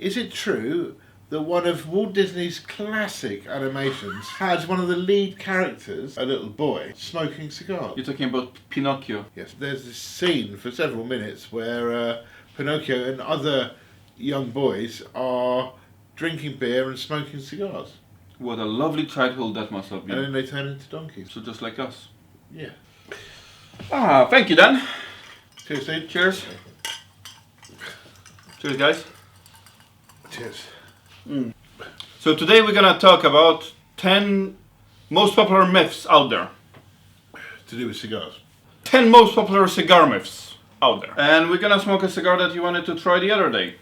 Is it true that one of Walt Disney's classic animations has one of the lead characters, a little boy, smoking cigars? You're talking about Pinocchio. Yes, there's this scene for several minutes where Pinocchio and other young boys are drinking beer and smoking cigars. What a lovely childhood that must have been. And then they turn into donkeys. So just like us. Yeah. Thank you, Dan. Cheers, Steve. Cheers. Cheers, guys. Cheers. So today we're gonna talk about 10 most popular myths out there. To do with cigars. 10 most popular cigar myths out there. And we're gonna smoke a cigar that you wanted to try the other day.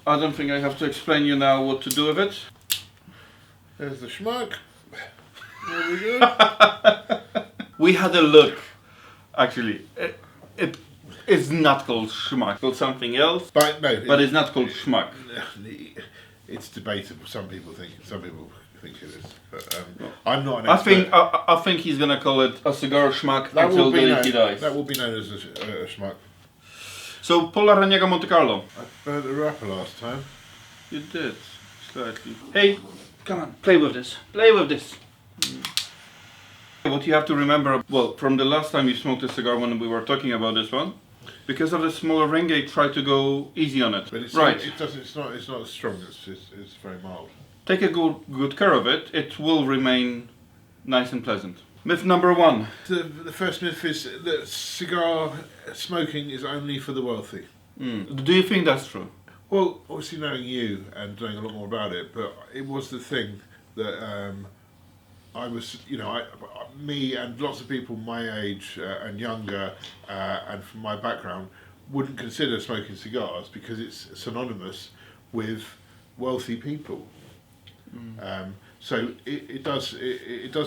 I don't think I have to explain you now what to do with it. There's the schmuck. There we go. We had a look. Actually, it is not called schmuck. It's called something else. But no. But it's not called schmuck. It's debatable. Some people think it is. But I'm not an I expert. I think he's gonna call it a cigar schmuck That until will the be day he dies. That will be known as a schmuck. So Pola Raniego Monte Carlo. I burnt the wrapper last time. You did slightly. Hey, come on, play with this. Play with this. What you have to remember, well, from the last time you smoked a cigar when we were talking about this one, because of the smaller ring, I try to go easy on it. But it's right. It doesn't. It's not as strong. It's very mild. Take a good care of it. It will remain nice and pleasant. Myth number 1. The first myth is that cigar smoking is only for the wealthy. Do you think that's true? Well, obviously knowing you and knowing a lot more about it, but it was the thing that I was, me and lots of people my age and younger and from my background wouldn't consider smoking cigars because it's synonymous with wealthy people. So it does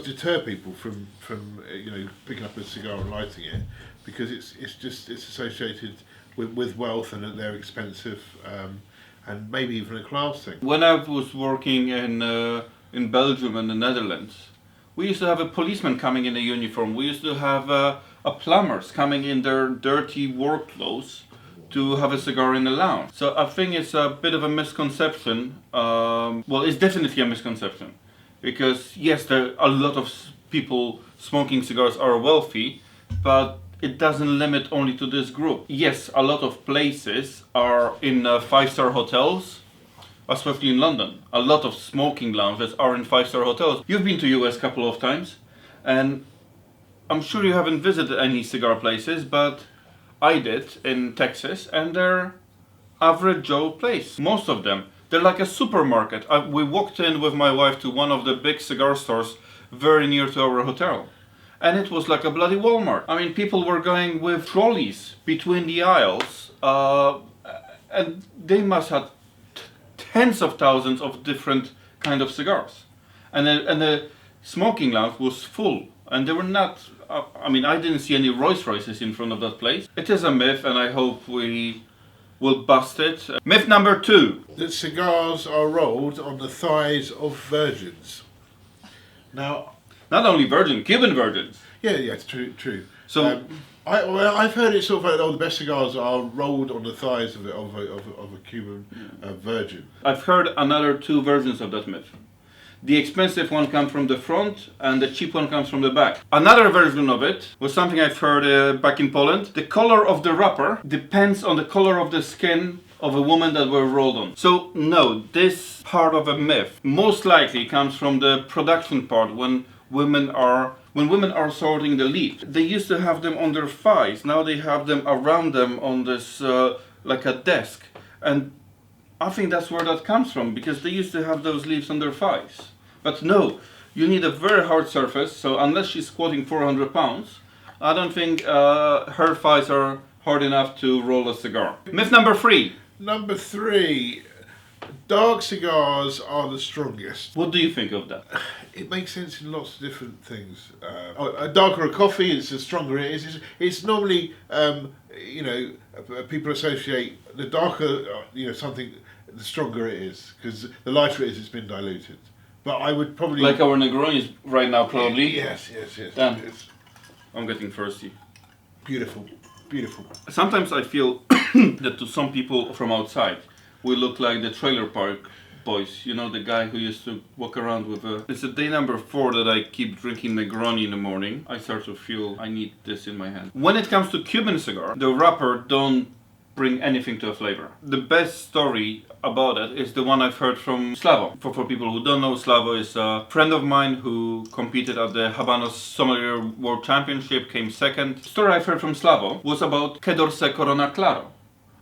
deter people from picking up a cigar and lighting it because it's associated with wealth and that they're expensive and maybe even a class thing. When I was working in Belgium and the Netherlands, we used to have a policeman coming in a uniform. We used to have a plumbers coming in their dirty work clothes to have a cigar in the lounge. So I think it's a bit of a misconception. Well, it's definitely a misconception. Because yes, there are a lot of people smoking cigars are wealthy, but it doesn't limit only to this group. Yes, a lot of places are in 5-star hotels, especially in London. A lot of smoking lounges are in 5-star hotels. You've been to US a couple of times, and I'm sure you haven't visited any cigar places, but I did in Texas, and they're average Joe place. Most of them. They're like a supermarket. We walked in with my wife to one of the big cigar stores very near to our hotel. And it was like a bloody Walmart. I mean, people were going with trolleys between the aisles. And they must have tens of thousands of different kind of cigars. And the smoking lounge was full. And they were not... I didn't see any Rolls Royces in front of that place. It is a myth, and I hope we will bust it. Myth number 2. That cigars are rolled on the thighs of virgins. Now, not only virgin, Cuban virgins. Yeah, it's true. So, I've heard it sort of like, the best cigars are rolled on the thighs of a Cuban virgin. I've heard another 2 versions of that myth. The expensive one comes from the front and the cheap one comes from the back. Another version of it was something I've heard back in Poland. The color of the wrapper depends on the color of the skin of a woman that were rolled on. So no, this part of a myth most likely comes from the production part when women are sorting the leaf. They used to have them on their thighs. Now they have them around them on this like a desk. And I think that's where that comes from, because they used to have those leaves on their thighs. But no, you need a very hard surface, so unless she's squatting 400 pounds, I don't think her thighs are hard enough to roll a cigar. Myth number 3. Number 3, dark cigars are the strongest. What do you think of that? It makes sense in lots of different things. A darker a coffee, the stronger it is. It's normally, people associate the darker, something, the stronger it is, because the lighter it is, it's been diluted. But I would probably... Like our Negronis right now, probably. Yes. Damn. I'm getting thirsty. Beautiful. Sometimes I feel that to some people from outside, we look like the trailer park boys. You know, the guy who used to walk around with a... It's a day number 4 that I keep drinking Negroni in the morning. I start to feel I need this in my hand. When it comes to Cuban cigar, the wrapper don't bring anything to a flavor. The best story about it is the one I've heard from Slavo. For people who don't know, Slavo is a friend of mine who competed at the Habanos Sommelier World Championship, came second. The story I've heard from Slavo was about Kedorse Corona Claro.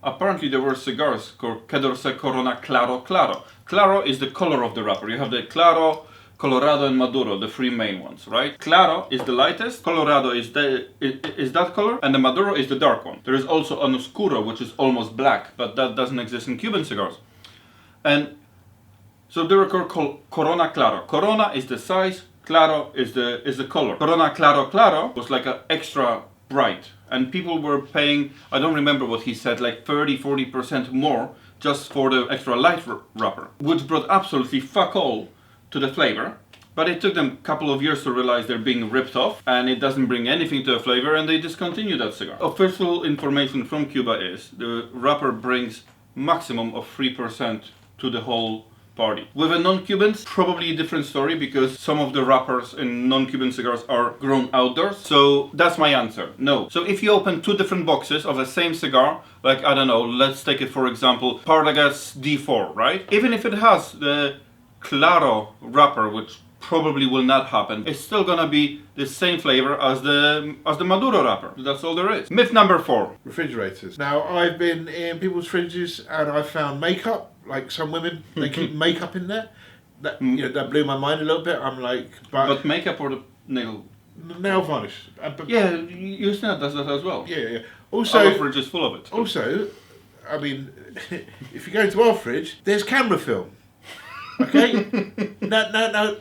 Apparently there were cigars called Kedorse Corona Claro Claro. Claro is the color of the wrapper. You have the Claro, Colorado and Maduro, the 3 main ones, right? Claro is the lightest, Colorado is that color, and the Maduro is the dark one. There is also an Oscuro, which is almost black, but that doesn't exist in Cuban cigars. And so they were called Corona Claro. Corona is the size, Claro is the color. Corona Claro Claro was like an extra bright, and people were paying, I don't remember what he said, like 30-40% more just for the extra light wrapper, which brought absolutely fuck all to the flavor, but it took them a couple of years to realize they're being ripped off and it doesn't bring anything to the flavor, and they discontinued that cigar. Official information from Cuba is the wrapper brings maximum of 3% to the whole party. With a non-Cubans, probably a different story, because some of the wrappers in non-Cuban cigars are grown outdoors. So that's my answer, no. So if you open 2 different boxes of the same cigar, like, I don't know, let's take it for example, Partagas D4, right? Even if it has the Claro wrapper, which probably will not happen, it's still gonna be the same flavor as the Maduro wrapper. That's all there is. Myth number 4. Refrigerators. Now, I've been in people's fridges and I've found makeup. Like some women, they keep makeup in there. That that blew my mind a little bit. I'm like, but makeup or the nail varnish. Yeah, Usna does that as well. Yeah. Also, our fridge is full of it. Also, I mean, if you go into our fridge, there's camera film. Okay? No.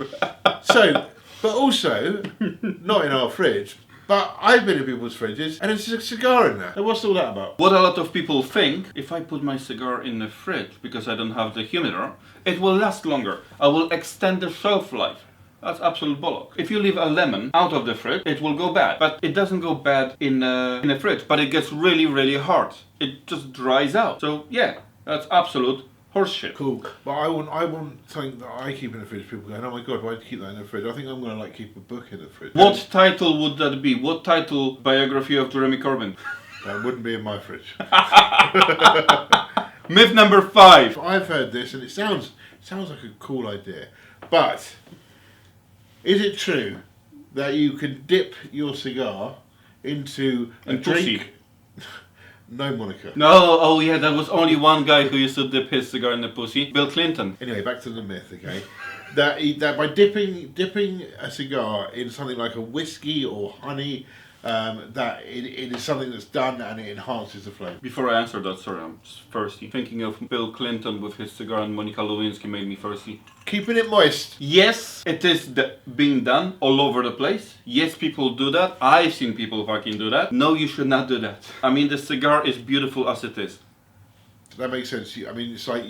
So, but also, not in our fridge, but I've been in people's fridges and there's a cigar in there. So what's all that about? What a lot of people think, if I put my cigar in the fridge because I don't have the humidor, it will last longer. I will extend the shelf life. That's absolute bollock. If you leave a lemon out of the fridge, it will go bad. But it doesn't go bad in a fridge, but it gets really, really hard. It just dries out. So yeah, that's absolute horseshit. Cool. But I want something that I keep in the fridge. People going, oh my god, why do you keep that in the fridge? I think I'm going to keep a book in the fridge. What title would that be? What title biography of Jeremy Corbyn? That wouldn't be in my fridge. Myth number 5. I've heard this and it sounds like a cool idea. But is it true that you can dip your cigar into a drink? Pussy. No, Monica. No, oh yeah, there was only one guy who used to dip his cigar in the pussy. Bill Clinton. Anyway, back to the myth, okay? that by dipping a cigar in something like a whiskey or honey, that it is something that's done and it enhances the flavour. Before I answer that, sorry, I'm just thirsty. Thinking of Bill Clinton with his cigar and Monica Lewinsky made me thirsty. Keeping it moist. Yes, it is being done all over the place. Yes, people do that. I've seen people fucking do that. No, you should not do that. I mean, the cigar is beautiful as it is. That makes sense. I mean, it's like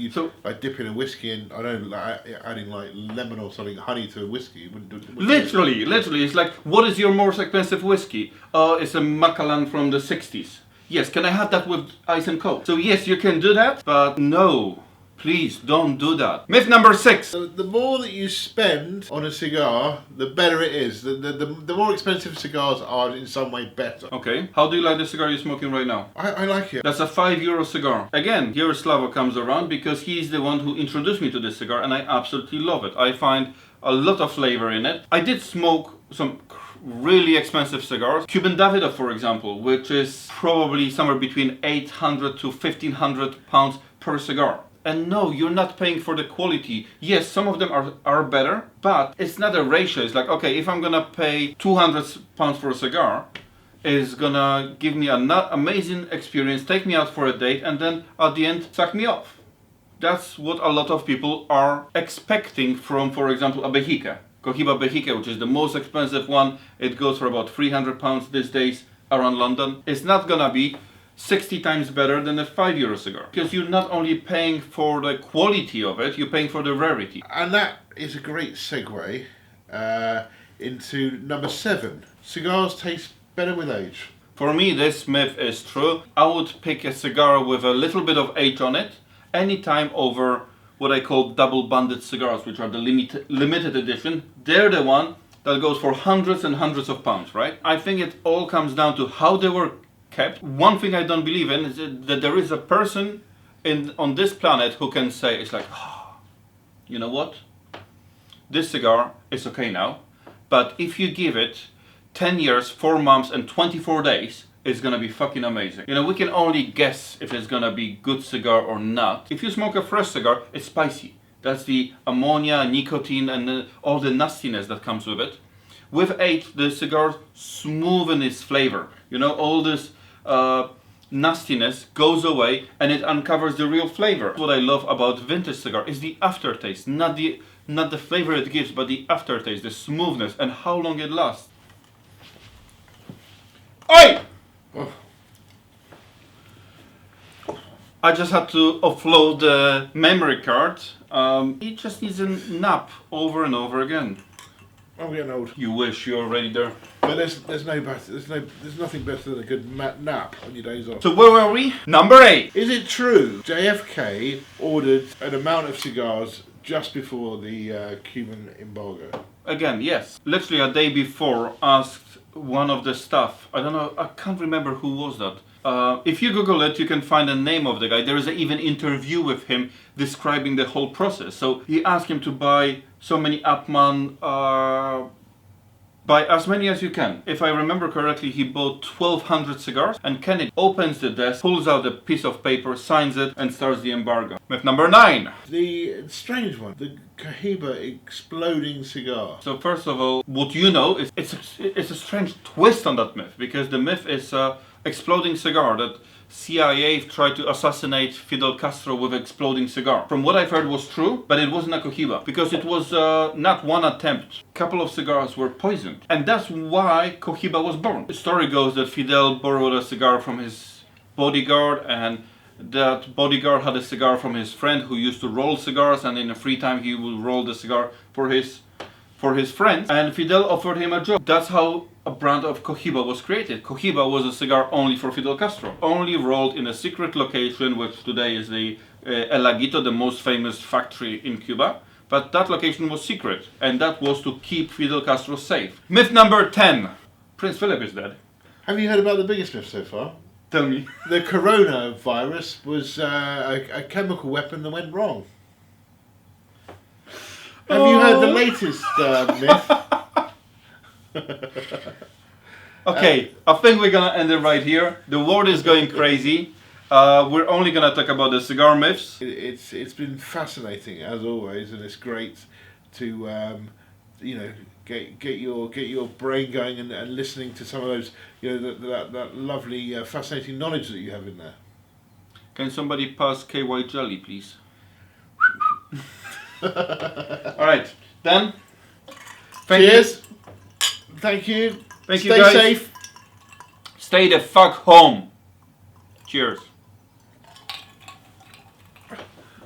like dipping a whiskey in, I don't know, like adding like lemon or something, honey to a whiskey. You wouldn't do it. Literally. It's like, what is your most expensive whiskey? Oh, it's a Macallan from the 60s. Yes, can I have that with ice and coke? So yes, you can do that, but no. Please don't do that. Myth number 6. The more that you spend on a cigar, the better it is. The more expensive cigars are in some way better. Okay. How do you like the cigar you're smoking right now? I like it. That's a €5 cigar. Again, here Slavo comes around because he's the one who introduced me to this cigar and I absolutely love it. I find a lot of flavor in it. I did smoke some really expensive cigars. Cuban Davidoff, for example, which is probably somewhere between 800 to 1,500 pounds per cigar. And no, you're not paying for the quality. Yes, some of them are better, but it's not a ratio. It's like, okay, if I'm gonna pay 200 pounds for a cigar, it's gonna give me an amazing experience, take me out for a date, and then at the end, suck me off. That's what a lot of people are expecting from, for example, a Bejica. Cohiba Bejica, which is the most expensive one. It goes for about 300 pounds these days around London. It's not gonna be 60 times better than a €5 cigar. Because you're not only paying for the quality of it, you're paying for the rarity. And that is a great segue into number 7. Cigars taste better with age. For me, this myth is true. I would pick a cigar with a little bit of age on it, anytime over what I call double banded cigars, which are the limited edition. They're the one that goes for hundreds and hundreds of pounds, right? I think it all comes down to how they were kept. One thing I don't believe in is that there is a person on this planet who can say, it's like, oh, you know what? This cigar is okay now, but if you give it 10 years, 4 months and 24 days, it's gonna be fucking amazing. You know, we can only guess if it's gonna be good cigar or not. If you smoke a fresh cigar, it's spicy. That's the ammonia, nicotine and all the nastiness that comes with it. With age, the cigar smoothens its flavor. You know, all this nastiness goes away and it uncovers the real flavor. What I love about vintage cigar is the aftertaste, not the flavor it gives, but the aftertaste, the smoothness and how long it lasts. Oi! Oh. I just had to offload the memory card. It just needs a nap over and over again. I'm getting old. You wish you were already there. But there's nothing better than a good nap on your days off. So where were we? Number 8. Is it true JFK ordered an amount of cigars just before the Cuban embargo? Again, yes. Literally a day before, asked one of the staff. I don't know. I can't remember who was that. If you Google it, you can find the name of the guy. There is an even interview with him describing the whole process. So he asked him to buy so many Upman, buy as many as you can. If I remember correctly, he bought 1,200 cigars, and Kennedy opens the desk, pulls out a piece of paper, signs it, and starts the embargo. Myth number 9. The strange one, the Cohiba exploding cigar. So first of all, what you know is it's a strange twist on that myth, because the myth is exploding cigar, that CIA tried to assassinate Fidel Castro with exploding cigar. From what I've heard was true, but it wasn't a Cohiba, because it was not one attempt. A couple of cigars were poisoned, and that's why Cohiba was born. The story goes that Fidel borrowed a cigar from his bodyguard, and that bodyguard had a cigar from his friend who used to roll cigars, and in a free time he would roll the cigar for his friends, and Fidel offered him a job. That's how a brand of Cohiba was created. Cohiba was a cigar only for Fidel Castro, only rolled in a secret location, which today is the El Laguito, the most famous factory in Cuba. But that location was secret, and that was to keep Fidel Castro safe. Myth number 10. Prince Philip is dead. Have you heard about the biggest myth so far? Tell me. The coronavirus was a chemical weapon that went wrong. Have you heard the latest myth? Okay, I think we're gonna end it right here. The world is going crazy. We're only gonna talk about the cigar myths. It's been fascinating as always, and it's great to get your brain going and listening to some of those that lovely fascinating knowledge that you have in there. Can somebody pass KY jelly, please? All right, then. Cheers. Thank you. Thank you, Stay guys. safe. Stay the fuck home. Cheers.